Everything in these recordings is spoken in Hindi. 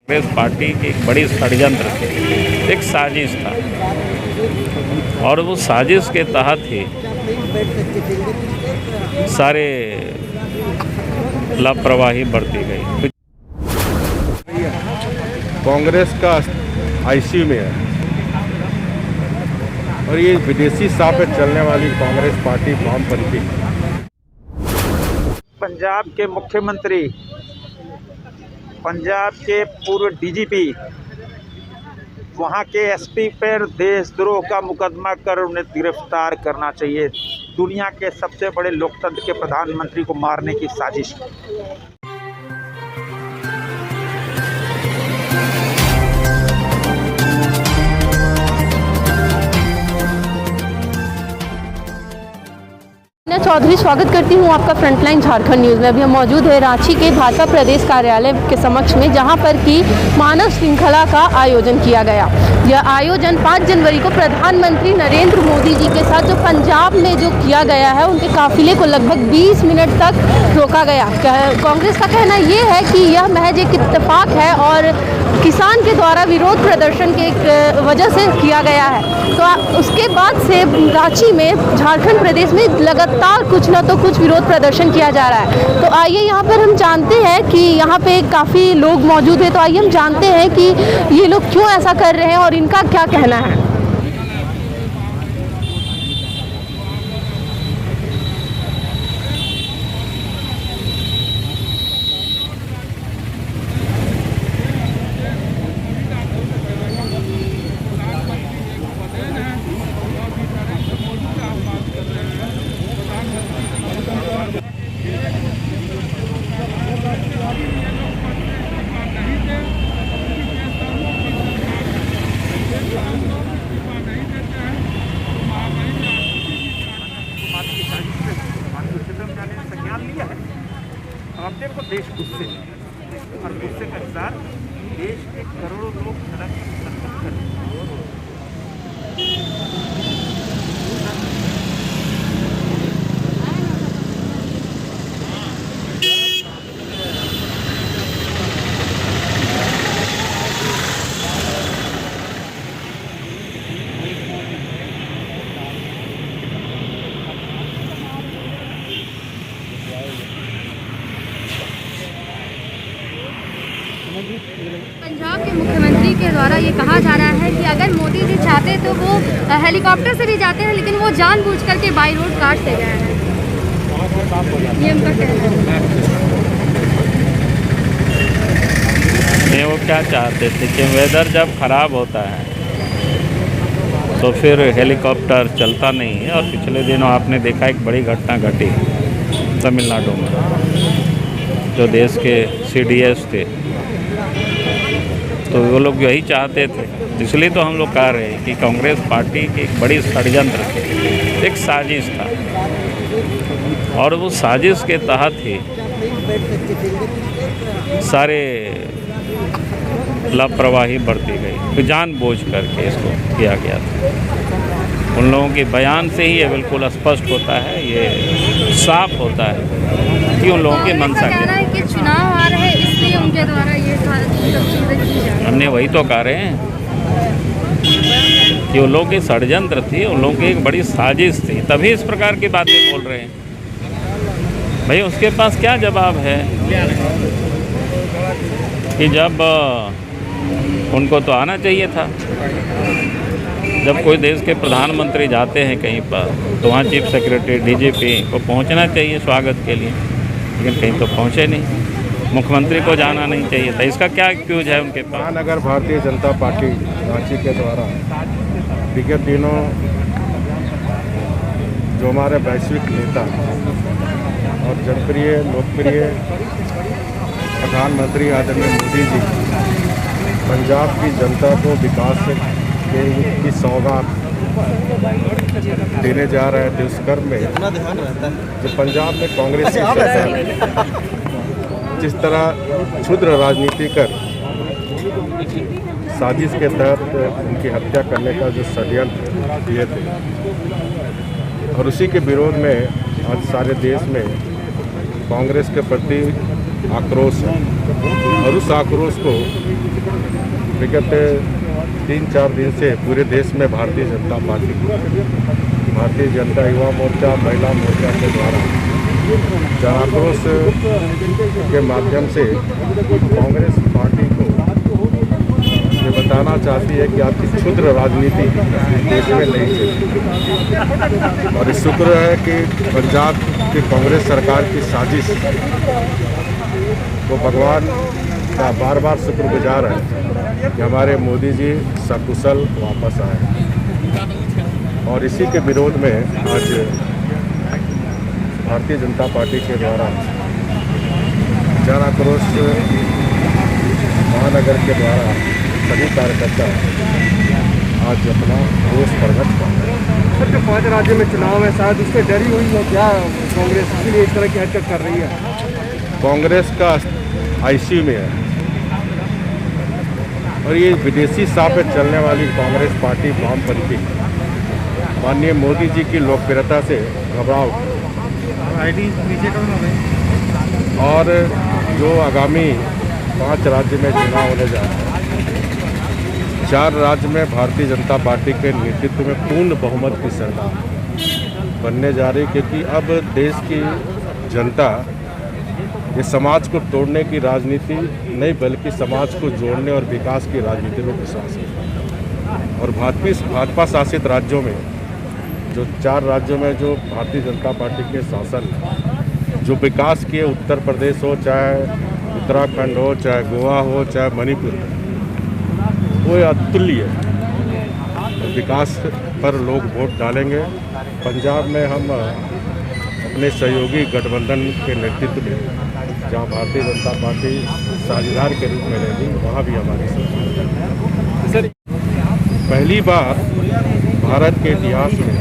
कांग्रेस पार्टी की एक बड़ी षड्यंत्र थी, एक साजिश था और वो साजिश के तहत ही सारे लापरवाही बरती गई। कांग्रेस का आईसीयू में है और ये विदेशी साह पे चलने वाली कांग्रेस पार्टी वामपंथी। पंजाब के मुख्यमंत्री, पंजाब के पूर्व डीजीपी, वहाँ के एसपी पर देशद्रोह का मुकदमा कर उन्हें गिरफ्तार करना चाहिए। दुनिया के सबसे बड़े लोकतंत्र के प्रधानमंत्री को मारने की साजिश। चौधरी स्वागत करती हूँ आपका फ्रंटलाइन झारखंड न्यूज़ में। अभी हम मौजूद है रांची के भाजपा प्रदेश कार्यालय के समक्ष में, जहाँ पर कि मानव श्रृंखला का आयोजन किया गया। यह आयोजन 5 जनवरी को प्रधानमंत्री नरेंद्र मोदी जी के साथ जो पंजाब में जो किया गया है, उनके काफिले को लगभग 20 मिनट तक रोका गया। कांग्रेस का कहना ये है कि यह महज एक इत्तेफाक है और किसान के द्वारा विरोध प्रदर्शन के वजह से किया गया है। तो उसके बाद से रांची में, झारखंड प्रदेश में लगातार कुछ ना तो कुछ विरोध प्रदर्शन किया जा रहा है। तो आइए यहाँ पर हम जानते हैं कि यहाँ पे काफ़ी लोग मौजूद हैं। तो आइए हम जानते हैं कि ये लोग क्यों ऐसा कर रहे हैं और इनका क्या कहना है। अपने को देश गुस्से और गुस्से के अनुसार देश के करोड़ों लोग सड़क पर पंजाब के मुख्यमंत्री के द्वारा ये कहा जा रहा है कि अगर मोदी जी चाहते तो वो हेलीकॉप्टर से भी जाते हैं, लेकिन वो जानबूझकर के बाई रोड काट से गए हैं। ये उनका कहना है। वो क्या चाहते थे कि वेदर जब ख़राब होता है तो फिर हेलीकॉप्टर चलता नहीं है। और पिछले दिनों आपने देखा एक बड़ी घटना घटी तमिलनाडु में, जो देश के सीडीएस थे, तो वो लोग यही चाहते थे। इसलिए तो हम लोग कह रहे हैं कि कांग्रेस पार्टी की एक बड़ी षड्यंत्र थी, एक साजिश था और वो साजिश के तहत ही सारे लापरवाही बरती गई। तो जानबूझ करके इसको किया गया था। उन लोगों के बयान से ही ये बिल्कुल स्पष्ट होता है, ये साफ होता है कि उन लोगों के मंशा क्या है। कि चुनाव आ रहे हैं, इसलिए उनके द्वारा ये सब चीज़ें की जा रही हैं। हमने वही तो कह रहे हैं कि उन लोगों की षड्यंत्र थी, उन लोगों की एक बड़ी साजिश थी, तभी इस प्रकार की बातें बोल रहे हैं। भाई उसके पास क्या जवाब है कि जब उनको तो आना चाहिए था। जब कोई देश के प्रधानमंत्री जाते हैं कहीं पर तो वहाँ चीफ सेक्रेटरी, डीजीपी को पहुँचना चाहिए स्वागत के लिए, लेकिन कहीं तो पहुँचे नहीं। मुख्यमंत्री को जाना नहीं चाहिए था। इसका क्या एक्सक्यूज है उनके पास? अगर भारतीय जनता पार्टी रांची के द्वारा विगत दिनों जो हमारे वैश्विक नेता और जनप्रिय लोकप्रिय प्रधानमंत्री आदरणीय मोदी जी पंजाब की जनता को विकास की सौगात देने जा रहे थे। उस क्रम में जो पंजाब में कांग्रेस की सरकार जिस तरह क्षुद्र राजनीति कर साजिश के तहत उनकी हत्या करने का जो षड्यंत्र किए थे, और उसी के विरोध में आज सारे देश में कांग्रेस के प्रति आक्रोश है और उस आक्रोश को विगत 3-4 दिन से पूरे देश में भारतीय जनता पार्टी, भारतीय जनता युवा मोर्चा, महिला मोर्चा के द्वारा जन आक्रोश के माध्यम से कांग्रेस पार्टी को ये बताना चाहती है कि आपकी क्षुद्र राजनीति देश में नहीं चलेगी। और शुक्र है कि पंजाब की कांग्रेस सरकार की साजिश को भगवान का बार बार शुक्रगुजार है कि हमारे मोदी जी सकुशल वापस आए। और इसी के विरोध में आज भारतीय जनता पार्टी के द्वारा जन आक्रोश महानगर के द्वारा सभी कार्यकर्ता आज अपना रोष प्रकट कर रहे हैं। सर, जो 5 राज्यों में चुनाव है, शायद उससे डरी हुई है क्या कांग्रेस, इसीलिए इस तरह की हरकत कर रही है? कांग्रेस का आईसीयू में है और ये विदेशी साह पे चलने वाली कांग्रेस पार्टी वामपंथी माननीय मोदी जी की लोकप्रियता से घबरा उठी और जो आगामी 5 राज्य में चुनाव होने जा रहे हैं, 4 राज्य में भारतीय जनता पार्टी के नेतृत्व में पूर्ण बहुमत की सरकार बनने जा रही, क्योंकि अब देश की जनता ये समाज को तोड़ने की राजनीति नहीं बल्कि समाज को जोड़ने और विकास की राजनीति में विश्वास है। और भाजपा शासित राज्यों में जो 4 राज्यों में जो भारतीय जनता पार्टी के शासन जो विकास किए, उत्तर प्रदेश हो, चाहे उत्तराखंड हो, चाहे गोवा हो, चाहे मणिपुर, वो अतुल्य है। विकास पर लोग वोट डालेंगे। पंजाब में हम अपने सहयोगी गठबंधन के नेतृत्व में जहाँ भारतीय जनता पार्टी साझेदार के रूप में रहेगी, वहाँ भी हमारी सरकार है। पहली बार भारत के इतिहास में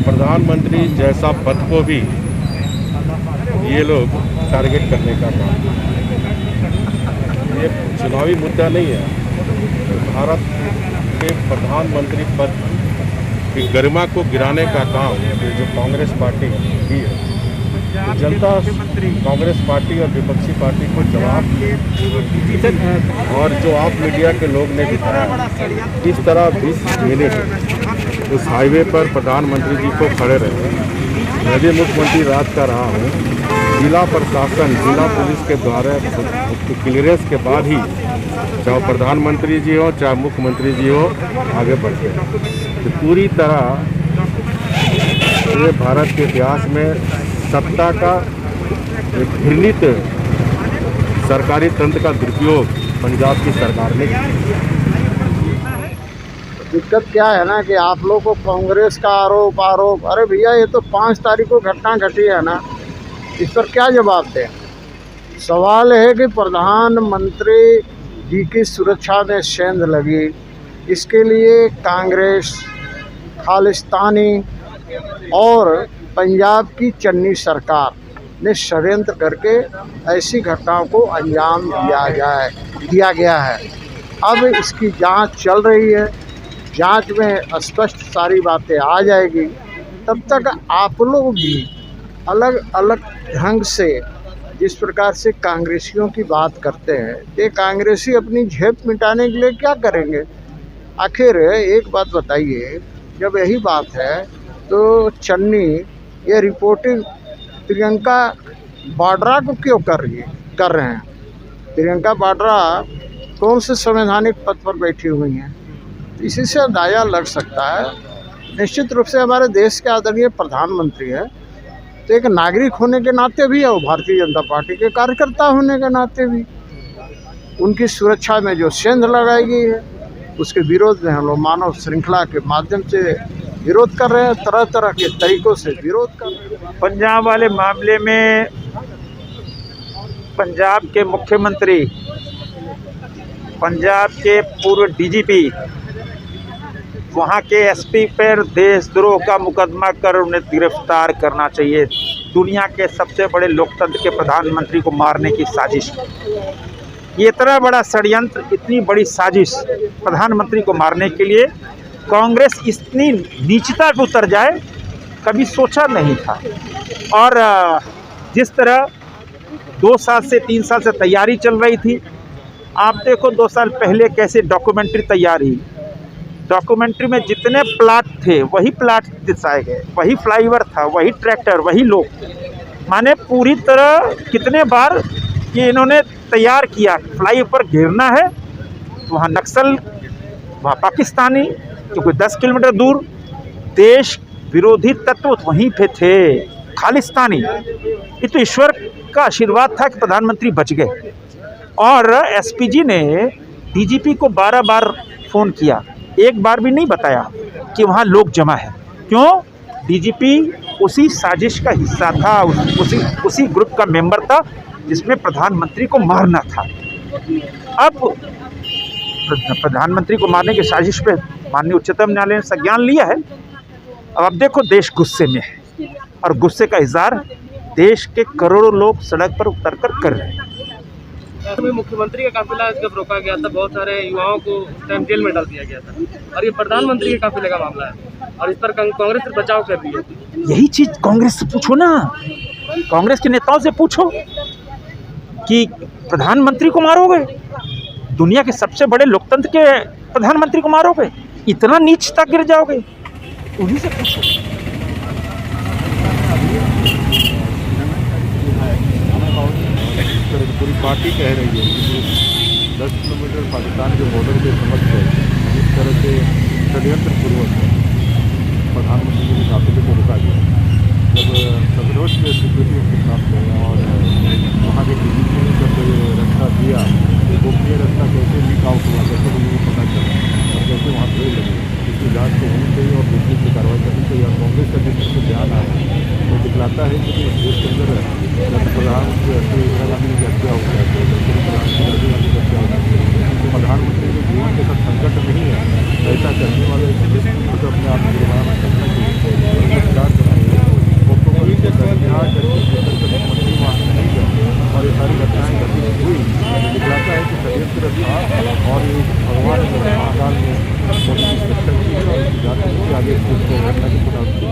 प्रधानमंत्री जैसा पद को भी ये लोग टारगेट करने का काम, ये चुनावी मुद्दा नहीं है। भारत के प्रधानमंत्री पद की गरिमा को गिराने का काम ये जो कांग्रेस पार्टी की है, तो जनता कांग्रेस पार्टी और विपक्षी पार्टी को जवाब और जो आप मीडिया के लोग ने दिखाया, इस तरह 20 मिनट उस हाईवे पर प्रधानमंत्री जी को खड़े रहे। मैं भी मुख्यमंत्री राज का रहा हूँ, जिला प्रशासन, जिला पुलिस के द्वारा क्लियरेंस के बाद ही चाहे प्रधानमंत्री जी हो चाहे मुख्यमंत्री जी हो आगे बढ़ते हैं। तो पूरी तरह ये भारत के इतिहास में सत्ता का एक घृणित सरकारी तंत्र का दुरुपयोग पंजाब की सरकार ने किया। दिक्कत क्या है ना कि आप लोग को कांग्रेस का आरोप, अरे भैया ये तो 5 तारीख को घटना घटी है ना, इस पर क्या जवाब दें? सवाल है कि प्रधानमंत्री जी की सुरक्षा में सेंध लगी, इसके लिए कांग्रेस, खालिस्तानी और पंजाब की चन्नी सरकार ने षड्यंत्र करके ऐसी घटनाओं को अंजाम दिया गया है। अब इसकी जांच चल रही है, जांच में स्पष्ट सारी बातें आ जाएगी। तब तक आप लोग भी अलग अलग ढंग से जिस प्रकार से कांग्रेसियों की बात करते हैं, ये कांग्रेसी अपनी झेप मिटाने के लिए क्या करेंगे? आखिर एक बात बताइए, जब यही बात है तो चन्नी ये रिपोर्टिंग प्रियंका वाड्रा को क्यों कर रहे हैं? प्रियंका वाड्रा कौन से संवैधानिक पद पर बैठी हुई हैं? इसी से अंदाजा लग सकता है। निश्चित रूप से हमारे देश के आदरणीय प्रधानमंत्री है, तो एक नागरिक होने के नाते भी और भारतीय जनता पार्टी के कार्यकर्ता होने के नाते भी उनकी सुरक्षा में जो सेंध लगाई गई है, उसके विरोध में हम लोग मानव श्रृंखला के माध्यम से विरोध कर रहे हैं, तरह तरह के तरीकों से विरोध कर रहे हैं। पंजाब वाले मामले में पंजाब के मुख्यमंत्री, पंजाब के पूर्व डीजीपी, वहाँ के एसपी पर देशद्रोह का मुकदमा कर उन्हें गिरफ्तार करना चाहिए। दुनिया के सबसे बड़े लोकतंत्र के प्रधानमंत्री को मारने की साजिश, ये इतना बड़ा षड्यंत्र, इतनी बड़ी साजिश प्रधानमंत्री को मारने के लिए कांग्रेस इतनी नीचता पे उतर जाए, कभी सोचा नहीं था। और जिस तरह 2 साल से 3 साल से तैयारी चल रही थी। आप देखो 2 साल पहले कैसे डॉक्यूमेंट्री तैयार हुई। डॉक्यूमेंट्री में जितने प्लाट थे वही प्लाट दर्शाए गए, वही फ्लाईओवर था, वही ट्रैक्टर, वही लोग, माने पूरी तरह कितने बार ये इन्होंने तैयार किया। फ्लाईओवर घेरना है, वहाँ नक्सल, वहाँ पाकिस्तानी, क्योंकि 10 किलोमीटर दूर देश विरोधी तत्व वहीं पे थे, खालिस्तानी। ये तो ईश्वर का आशीर्वाद था कि प्रधानमंत्री बच गए। और एसपीजी ने डीजीपी को 12 बार फ़ोन किया, एक बार भी नहीं बताया कि वहाँ लोग जमा है। क्यों? डीजीपी उसी साजिश का हिस्सा था, उसी ग्रुप का मेंबर था जिसमें प्रधानमंत्री को मारना था। अब प्रधानमंत्री को मारने की साजिश पे माननीय उच्चतम न्यायालय ने संज्ञान लिया है। अब देखो देश गुस्से में है और गुस्से का इजहार देश के करोड़ों लोग सड़क पर उतरकर कर रहे हैं। मुख्यमंत्री का काफिला जब रोका गया था, बहुत सारे युवाओं को उस टाइम जेल में डाल दिया गया था, और ये प्रधानमंत्री के काफिले का मामला है और इस पर कांग्रेस से बचाव कर रही है। यही चीज कांग्रेस से पूछो ना, कांग्रेस के नेताओं से पूछो कि प्रधानमंत्री को मारोगे, दुनिया के सबसे बड़े लोकतंत्र के प्रधानमंत्री को मारोगे, इतना नीच तक गिर जाओगे, उन्हीं से पूछो। पूरी पार्टी कह रही है कि 10 किलोमीटर पाकिस्तान के बॉर्डर के समझ है, जिस तरह से षड्यंत्र पूर्वक प्रधानमंत्री के काफिले को रोका गया। जब सदरोज में स्वीकृति उनके साथ गए और वहाँ के डीजीपी ने जब रास्ता दिया, तो गोपनीय रास्ता कैसे लीक आउट हुआ, कैसे लोगों को पता चला और कैसे वहाँ भीड़ लगी, इसकी जाँच तो होनी चाहिए और दूसरी से कार्रवाई करनी चाहिए। और कांग्रेस का जिस तरह ध्यान आ रहा है वो दिखलाता है कि देश के अंदर प्रधानमंत्री इंदिरा गांधी की हत्या हो गया, प्रधानमंत्री राजीव गांधी की हत्या हो गई, तो प्रधानमंत्री के जीवन के साथ संकट नहीं है। ऐसा करने वाले को अपने आप को जुर्माना करना चाहिए, विचार करना चाहिए, मुख्यमंत्री वहाँ नहीं गए और ये सारी घटनाएँ घटित हुई, दिखलाता है कि षड्यंत्र था और ये भगवान ने महाकाल में मोदी की रक्षा की है और इसकी जाँच की आगे इसको घटना की पुनरावृत्ति।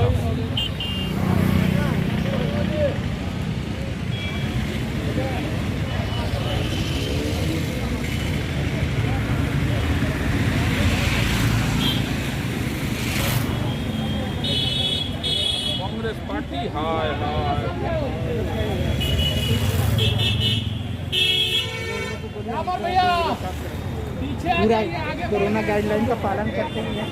कांग्रेस पार्टी हाय हाय पूरा कोरोना गाइडलाइन का पालन करते हैं।